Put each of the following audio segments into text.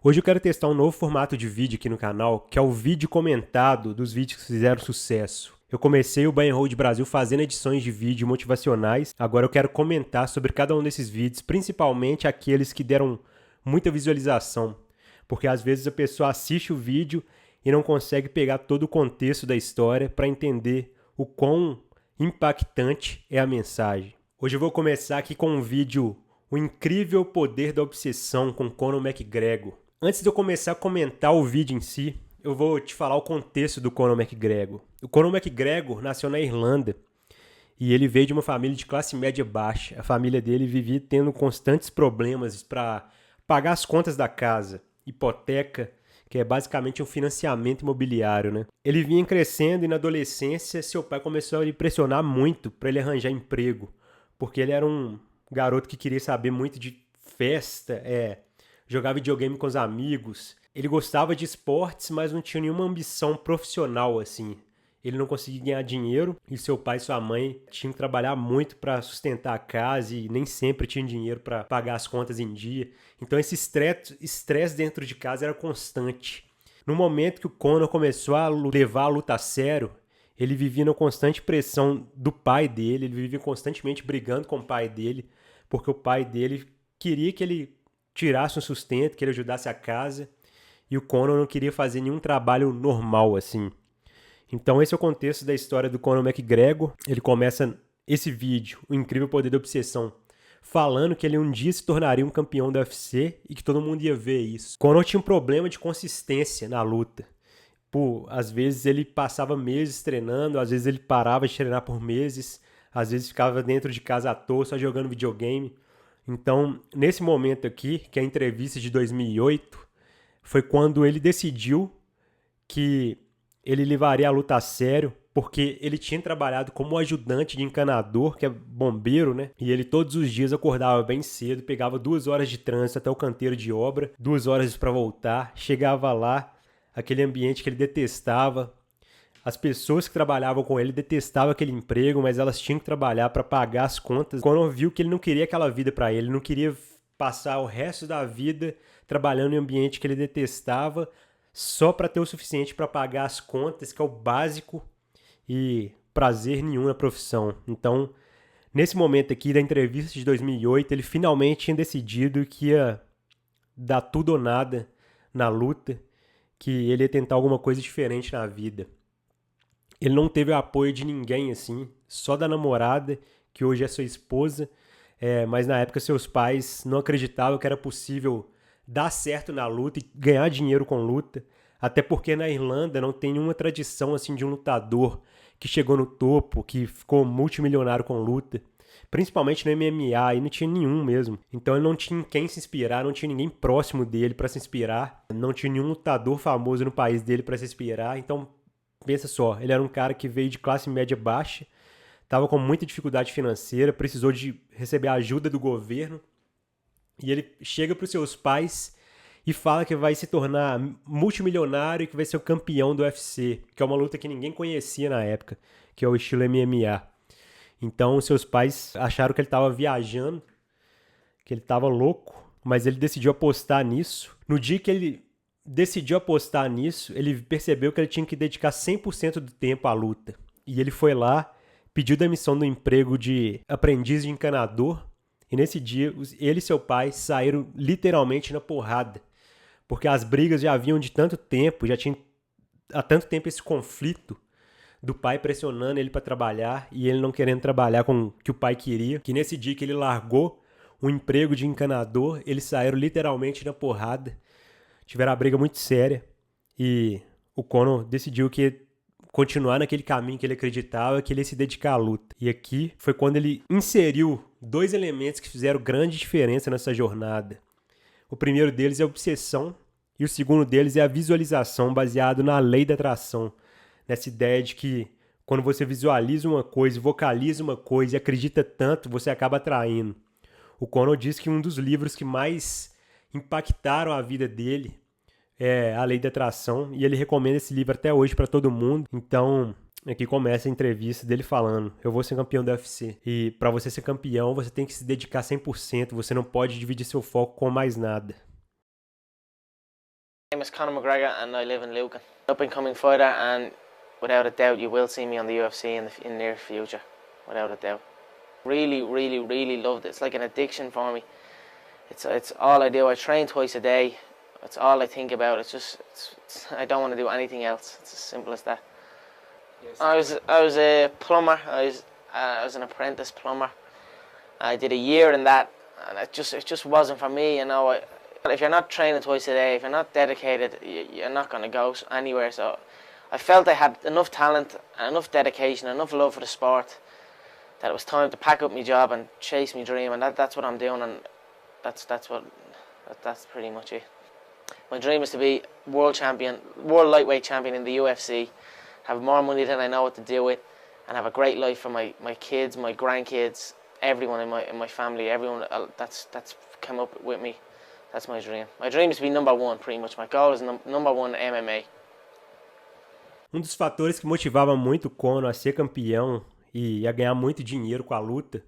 Hoje eu quero testar um novo formato de vídeo aqui no canal, que é o vídeo comentado dos vídeos que fizeram sucesso. Eu comecei o Buy and Hold Brasil fazendo edições de vídeo motivacionais, agora eu quero comentar sobre cada um desses vídeos, principalmente aqueles que deram muita visualização, porque às vezes a pessoa assiste o vídeo e não consegue pegar todo o contexto da história para entender o quão impactante é a mensagem. Hoje eu vou começar aqui com um vídeo O Incrível Poder da Obsessão com Conor McGregor. Antes de eu começar a comentar o vídeo em si, eu vou te falar o contexto do Conor McGregor. O Conor McGregor nasceu na Irlanda e ele veio de uma família de classe média baixa. A família dele vivia tendo constantes problemas para pagar as contas da casa, hipoteca, que é basicamente um financiamento imobiliário, né? Ele vinha crescendo e na adolescência seu pai começou a lhe pressionar muito para ele arranjar emprego, porque ele era um garoto que queria saber muito de festa, jogar videogame com os amigos. Ele gostava de esportes, mas não tinha nenhuma ambição profissional assim. Ele não conseguia ganhar dinheiro e seu pai e sua mãe tinham que trabalhar muito para sustentar a casa e nem sempre tinham dinheiro para pagar as contas em dia. Então esse estresse dentro de casa era constante. No momento que o Conor começou a levar a luta a sério, ele vivia na constante pressão do pai dele, ele vivia constantemente brigando com o pai dele, porque o pai dele queria que ele tirasse um sustento, que ele ajudasse a casa, e o Conor não queria fazer nenhum trabalho normal assim. Então esse é o contexto da história do Conor McGregor. Ele começa esse vídeo, O Incrível Poder da Obsessão, falando que ele um dia se tornaria um campeão da UFC e que todo mundo ia ver isso. Conor tinha um problema de consistência na luta. Às vezes ele passava meses treinando, às vezes ele parava de treinar por meses, às vezes ficava dentro de casa à toa só jogando videogame. Então, nesse momento aqui, que é a entrevista de 2008, foi quando ele decidiu que ele levaria a luta a sério, porque ele tinha trabalhado como ajudante de encanador, que é bombeiro, né? E ele todos os dias acordava bem cedo, pegava 2 horas de trânsito até o canteiro de obra, 2 horas para voltar, chegava lá, aquele ambiente que ele detestava. As pessoas que trabalhavam com ele detestavam aquele emprego, mas elas tinham que trabalhar para pagar as contas. Quando viu que ele não queria aquela vida para ele, não queria passar o resto da vida trabalhando em um ambiente que ele detestava, só para ter o suficiente para pagar as contas, que é o básico, e prazer nenhum na profissão. Então, nesse momento aqui da entrevista de 2008, ele finalmente tinha decidido que ia dar tudo ou nada na luta, que ele ia tentar alguma coisa diferente na vida. Ele não teve o apoio de ninguém, assim, só da namorada, que hoje é sua esposa, mas na época seus pais não acreditavam que era possível dar certo na luta e ganhar dinheiro com luta, até porque na Irlanda não tem nenhuma tradição assim de um lutador que chegou no topo, que ficou multimilionário com luta, principalmente no MMA, aí não tinha nenhum mesmo. Então ele não tinha em quem se inspirar, não tinha ninguém próximo dele para se inspirar, não tinha nenhum lutador famoso no país dele para se inspirar. Então pensa só, ele era um cara que veio de classe média baixa, estava com muita dificuldade financeira, precisou de receber a ajuda do governo, e ele chega para os seus pais e fala que vai se tornar multimilionário e que vai ser o campeão do UFC, que é uma luta que ninguém conhecia na época, que é o estilo MMA. Então seus pais acharam que ele estava viajando, que ele estava louco, mas ele decidiu apostar nisso. No dia que ele decidiu apostar nisso, ele percebeu que ele tinha que dedicar 100% do tempo à luta. E ele foi lá, pediu demissão do emprego de aprendiz de encanador, e nesse dia ele e seu pai saíram literalmente na porrada, porque as brigas já haviam de tanto tempo, já tinha há tanto tempo esse conflito do pai pressionando ele para trabalhar e ele não querendo trabalhar com o que o pai queria, que nesse dia que ele largou o emprego de encanador, eles saíram literalmente na porrada. Tiveram uma briga muito séria e o Conor decidiu que ia continuar naquele caminho que ele acreditava, que ele ia se dedicar à luta. E aqui foi quando ele inseriu 2 elementos que fizeram grande diferença nessa jornada. O primeiro deles é a obsessão e o segundo deles é a visualização, baseado na lei da atração. Nessa ideia de que quando você visualiza uma coisa, vocaliza uma coisa e acredita tanto, você acaba atraindo. O Conor diz que um dos livros que mais impactaram a vida dele é A Lei da Atração, e ele recomenda esse livro até hoje para todo mundo. Então, aqui começa a entrevista dele falando: eu vou ser campeão da UFC, e para você ser campeão, você tem que se dedicar 100%, você não pode dividir seu foco com mais nada. My name is Conor McGregor and I live in Lucan. Up and coming fighter, and without a doubt you will see me on the UFC in the near future, without a doubt. Really, really, really loved it. It's like an addiction for me. It's all I do. I train twice a day. It's all I think about. I don't want to do anything else. It's as simple as that. Yes. I was a plumber. I was an apprentice plumber. I did a year in that, and it just wasn't for me. You know, if you're not training twice a day, if you're not dedicated, you're not going to go anywhere. So I felt I had enough talent, enough dedication, enough love for the sport that it was time to pack up my job and chase my dream, and that's what I'm doing, and that's pretty much it. My dream is to be world lightweight champion in the UFC, have more money than I know what to do with, and have a great life for my kids, my grandkids, everyone in my family, everyone that's come up with me. That's my dream. My dream is to be number one, pretty much. My goal is number one MMA. Dos fatores que motivava muito o Conor a ser campeão e a ganhar muito dinheiro com a luta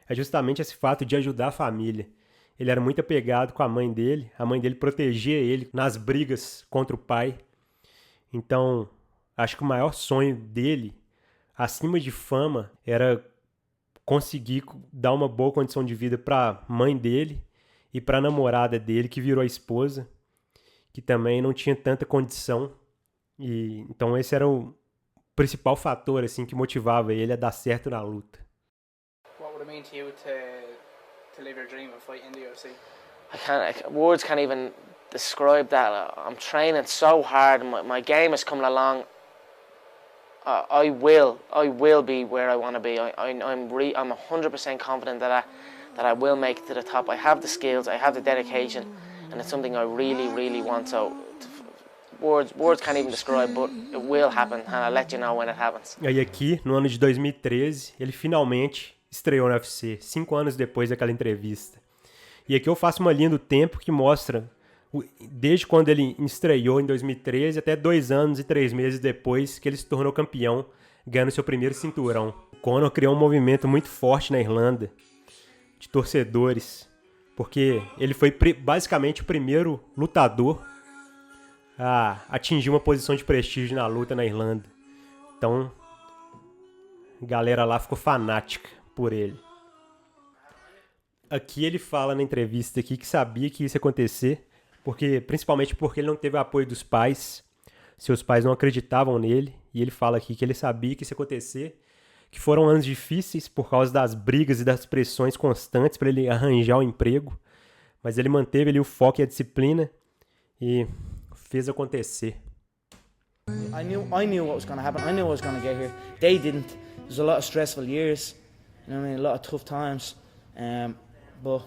é justamente esse fato de ajudar a família. Ele era muito apegado com a mãe dele protegia ele nas brigas contra o pai. Então, acho que o maior sonho dele, acima de fama, era conseguir dar uma boa condição de vida para a mãe dele e para a namorada dele, que virou a esposa, que também não tinha tanta condição. E então esse era o principal fator assim que motivava ele a dar certo na luta. What would it mean to you to live your dream and fight in the UFC? Words can't even describe that. I'm training so hard. My game is coming along. I will be where I want to be. I'm 100% confident that I will make it to the top. I have the skills, I have the dedication, and it's something I really, really want. So words can't even describe, but it will happen, and I'll let you know when it happens. E aqui, no ano de 2013, ele finalmente estreou no UFC, 5 anos depois daquela entrevista. E aqui eu faço uma linha do tempo que mostra desde quando ele estreou em 2013 até 2 anos e 3 meses depois que ele se tornou campeão, ganhando seu primeiro cinturão. O Conor criou um movimento muito forte na Irlanda de torcedores, porque ele foi basicamente o primeiro lutador a atingir uma posição de prestígio na luta na Irlanda. Então, a galera lá ficou fanática por ele. Aqui ele fala na entrevista aqui que sabia que isso ia acontecer, principalmente porque ele não teve o apoio dos pais. Seus pais não acreditavam nele, e ele fala aqui que ele sabia que isso ia acontecer, que foram anos difíceis por causa das brigas e das pressões constantes para ele arranjar um emprego, mas ele manteve ali o foco e a disciplina e fez acontecer. I knew what was going to happen. I knew I was going to get here. They didn't. There's a lot of stressful years, you know what I mean, a lot of tough times, but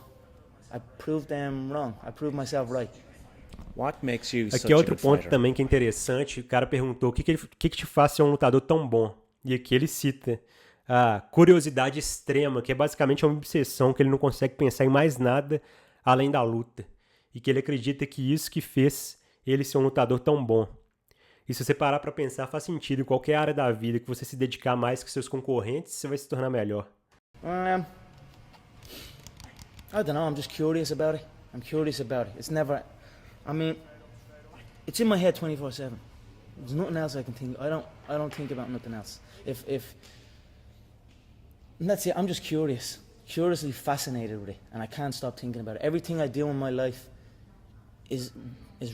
I proved them wrong. I proved myself right. What makes you aqui é outro ponto também que é interessante. O cara perguntou o que te faz ser um lutador tão bom. E aqui ele cita a curiosidade extrema, que é basicamente uma obsessão, que ele não consegue pensar em mais nada além da luta. E que ele acredita que isso que fez ele ser um lutador tão bom. E se você parar pra pensar, faz sentido. Em qualquer área da vida que você se dedicar mais que seus concorrentes, você vai se tornar melhor. I don't know, I'm just curious about it. It's never, I mean, it's in my head 24/7. There's nothing else I can think. I don't think about nothing else. And that's it. I'm just curiously fascinated with it, and I can't stop thinking about it. Everything I do in my life is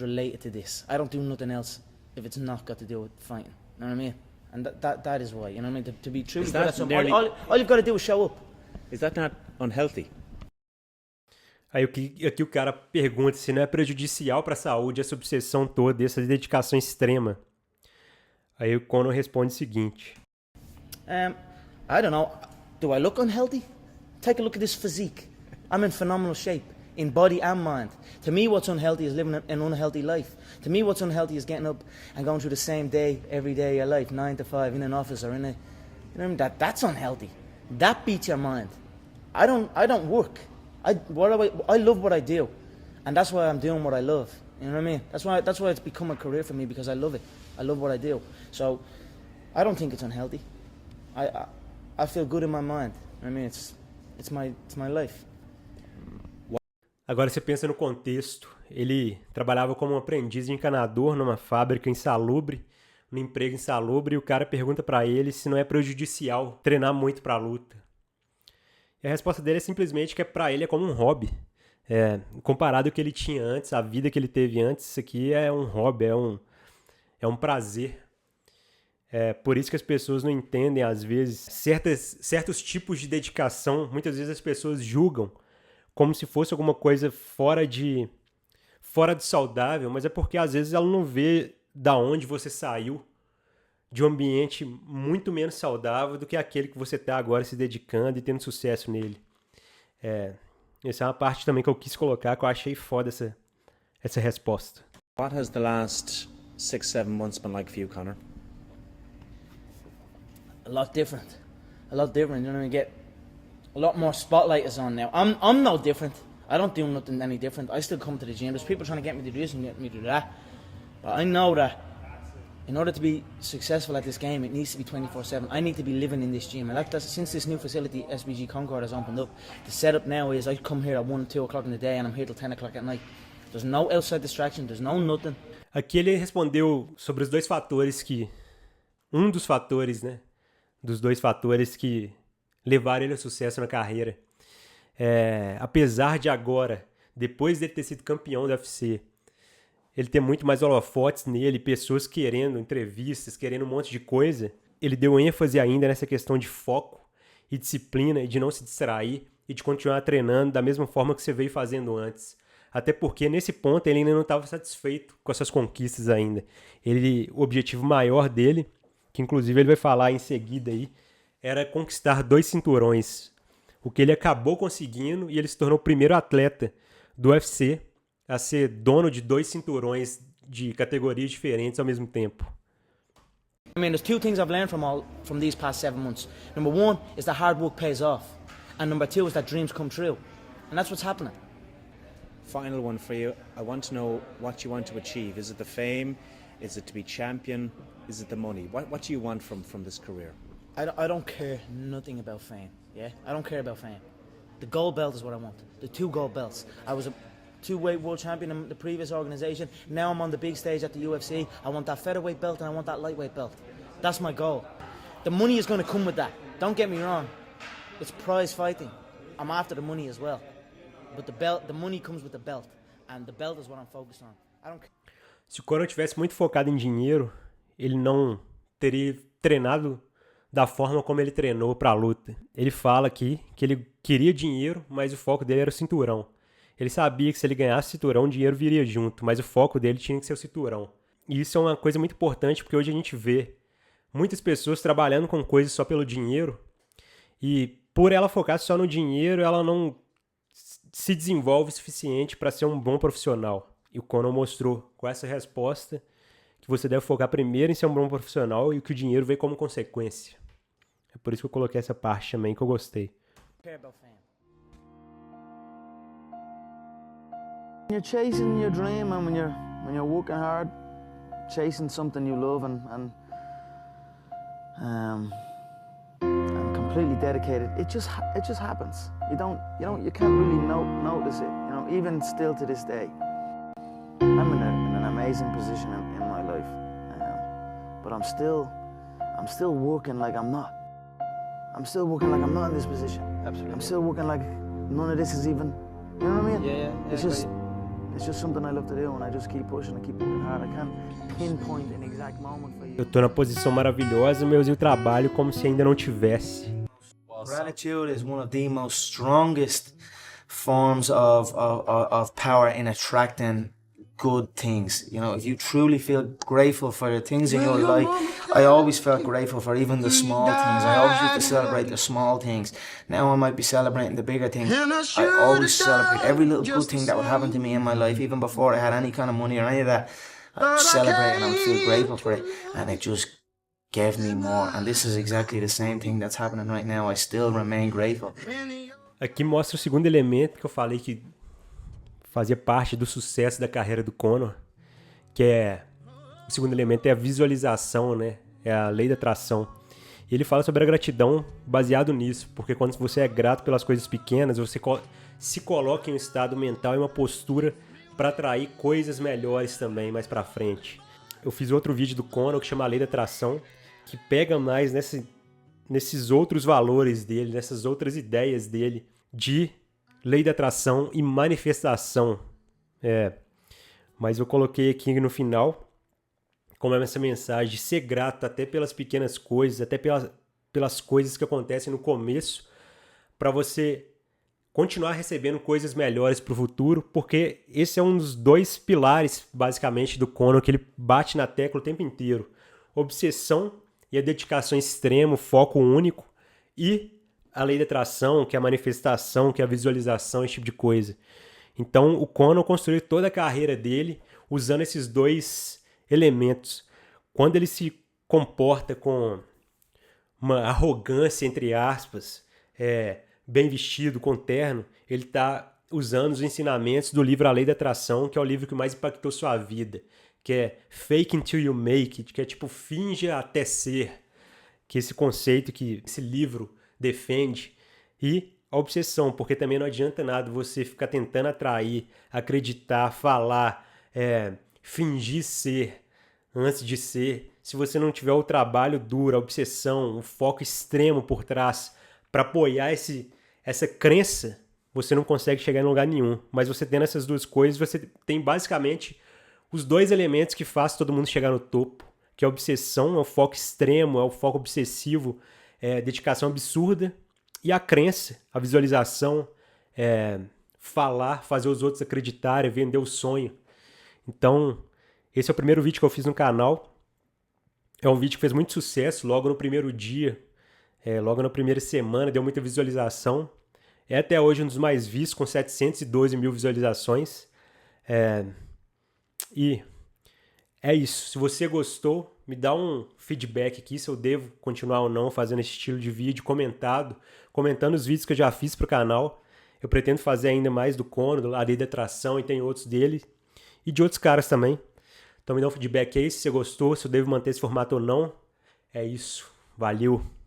related to this. I don't do nothing else if it's not got to do with fighting. You know what I mean? And that is why. You know what I mean? To be truly good at something, all you've got to do is show up. Is that not unhealthy? Aí aqui o cara pergunta se não é prejudicial para a saúde essa obsessão toda, essa dedicação extrema. Aí o Conor responde o seguinte. I don't know. Do I look unhealthy? Take a look at this physique. I'm in phenomenal shape, in body and mind. To me, what's unhealthy is living an unhealthy life. To me, what's unhealthy is getting up and going through the same day every day of your life, 9 to 5, in an office or in a... You know, that's unhealthy. That beats your mind. I don't work. I love what I do, and that's why I'm doing what I love. You know what I mean? That's why it's become a career for me, because I love it. I love what I do. So I don't think it's unhealthy. I feel good in my mind. I mean, it's my life. Agora você pensa no contexto. ele trabalhava como um aprendiz de encanador numa fábrica insalubre, num emprego insalubre, e o cara pergunta pra ele se não é prejudicial treinar muito pra luta. E a resposta dele é simplesmente que pra ele é como um hobby. Comparado ao que ele tinha antes, a vida que ele teve antes, isso aqui é um hobby, é um prazer. Por isso que as pessoas não entendem, às vezes, certos tipos de dedicação. Muitas vezes as pessoas julgam como se fosse alguma coisa fora de saudável, mas é porque às vezes ela não vê da onde você saiu, de um ambiente muito menos saudável do que aquele que você está agora se dedicando e tendo sucesso nele. Essa é uma parte também que eu quis colocar, que eu achei foda essa resposta. What has the last 6-7 months been like for you, Conor? A lot different. You know what I mean? Get a lot more spotlight is on now. I'm no different. I don't do nothing any different. I still come to the gym. There's people trying to get me to do this and get me to do that. But I know that in order to be successful at this game, it needs to be 24/7. I need to be living in this gym. And that's since this new facility, SBG Concord, has opened up. The setup now is I come here at 1, 2 o'clock in the day and I'm here till 10 o'clock at night. There's no outside distraction. There's no nothing. Aqui ele respondeu sobre os dois fatores um dos fatores, né? Dos dois fatores que levaram ele ao sucesso na carreira. Apesar de agora, depois de ele ter sido campeão do UFC, ele ter muito mais holofotes nele, pessoas querendo entrevistas, querendo um monte de coisa, ele deu ênfase ainda nessa questão de foco e disciplina e de não se distrair e de continuar treinando da mesma forma que você veio fazendo antes. Até porque nesse ponto ele ainda não estava satisfeito com as suas conquistas ainda. O objetivo maior dele, que inclusive ele vai falar em seguida aí, era conquistar 2 cinturões. O que ele acabou conseguindo, e ele se tornou o primeiro atleta do UFC a ser dono de 2 cinturões de categorias diferentes ao mesmo tempo. I mean, there's 2 things I've learned from these past 7 months. Number 1 is that hard work pays off. And number 2 is that dreams come true. And that's what's happening. Final one for you. I want to know what you want to achieve. Is it the fame? Is it to be champion? Is it the money? What do you want from this career? I don't care nothing about fame, yeah? I don't care about fame. The gold belt is what I want. The 2 gold belts. I was a 2-weight world champion in the previous organization. Now I'm on the big stage at the UFC. I want that featherweight belt and I want that lightweight belt. That's my goal. The money is going to come with that. Don't get me wrong. It's prize fighting. I'm after the money as well. But the money comes with the belt. And the belt is what I'm focused on. I don't care. Se o Conor tivesse muito focado em dinheiro, ele não teria treinado da forma como ele treinou para a luta. Ele fala aqui que ele queria dinheiro, mas o foco dele era o cinturão. Ele sabia que se ele ganhasse o cinturão, o dinheiro viria junto, mas o foco dele tinha que ser o cinturão. E isso é uma coisa muito importante, porque hoje a gente vê muitas pessoas trabalhando com coisas só pelo dinheiro, e por ela focar só no dinheiro, ela não se desenvolve o suficiente para ser um bom profissional. E o Conor mostrou com essa resposta que você deve focar primeiro em ser um bom profissional e que o dinheiro vem como consequência. É por isso que eu coloquei essa parte também que eu gostei. When you're chasing your dream and when you're working hard, chasing something you love and completely dedicated, it just happens. You can't really notice it. You know, even still to this day, I'm in an amazing position in my life, but I'm still working like I'm not. I'm still working like I'm not in this position. Absolutely. I'm still working like none of this is even. You know what I mean? Yeah. It's just something I love to do, and I just keep pushing and keep working hard. I can't pinpoint an exact moment for you. Eu tô na posição maravilhosa, mas eu trabalho como se ainda não tivesse. Gratitude is one of the most strongest forms of power in attracting good things. You know, if you truly feel grateful for the things in your life, I always felt grateful for even the small things. I always used to celebrate the small things. Now I might be celebrating the bigger things. I always celebrate every little good thing that would happen to me in my life, even before I had any kind of money or any of that. I'd celebrate and I would feel grateful for it, and it just gave me more. And this is exactly the same thing that's happening right now. I still remain grateful. Aqui mostra o segundo elemento que eu falei que fazia parte do sucesso da carreira do Conor, que o segundo elemento é a visualização, né? É a lei da atração. E ele fala sobre a gratidão baseado nisso, porque quando você é grato pelas coisas pequenas, você se coloca em um estado mental e uma postura para atrair coisas melhores também mais para frente. Eu fiz outro vídeo do Conor que chama A Lei da Atração, que pega mais nesses outros valores dele, nessas outras ideias dele de lei da atração e manifestação. Mas eu coloquei aqui no final como é essa mensagem de ser grato até pelas pequenas coisas, até pelas coisas que acontecem no começo, para você continuar recebendo coisas melhores para o futuro, porque esse é um dos 2 pilares, basicamente, do Conor, que ele bate na tecla o tempo inteiro. Obsessão e a dedicação extrema, foco único, e a lei da atração, que é a manifestação, que é a visualização, esse tipo de coisa. Então, o Conor construiu toda a carreira dele usando esses 2 elementos. Quando ele se comporta com uma arrogância, entre aspas, bem vestido, com terno, ele está usando os ensinamentos do livro A Lei da Atração, que é o livro que mais impactou sua vida, que é Fake Until You Make It, que é tipo finja até ser, que é esse conceito que esse livro defende. E a obsessão, porque também não adianta nada você ficar tentando atrair, acreditar, falar, fingir ser antes de ser, se você não tiver o trabalho duro, a obsessão, o foco extremo por trás para apoiar essa crença, você não consegue chegar em lugar nenhum. Mas você tendo essas 2 coisas, você tem basicamente os 2 elementos que fazem todo mundo chegar no topo, que é a obsessão, é o foco extremo, é o foco obsessivo, é a dedicação absurda, e a crença, a visualização, falar, fazer os outros acreditarem, vender o sonho. Então, esse é o primeiro vídeo que eu fiz no canal. É um vídeo que fez muito sucesso logo no primeiro dia, logo na primeira semana, deu muita visualização. É até hoje um dos mais vistos, com 712 mil visualizações. E é isso. Se você gostou, me dá um feedback aqui se eu devo continuar ou não fazendo esse estilo de vídeo comentando os vídeos que eu já fiz para o canal. Eu pretendo fazer ainda mais do Conor, do A Lei da Atração, e tem outros dele e de outros caras também. Então me dá um feedback aí se você gostou, se eu devo manter esse formato ou não. É isso. Valeu!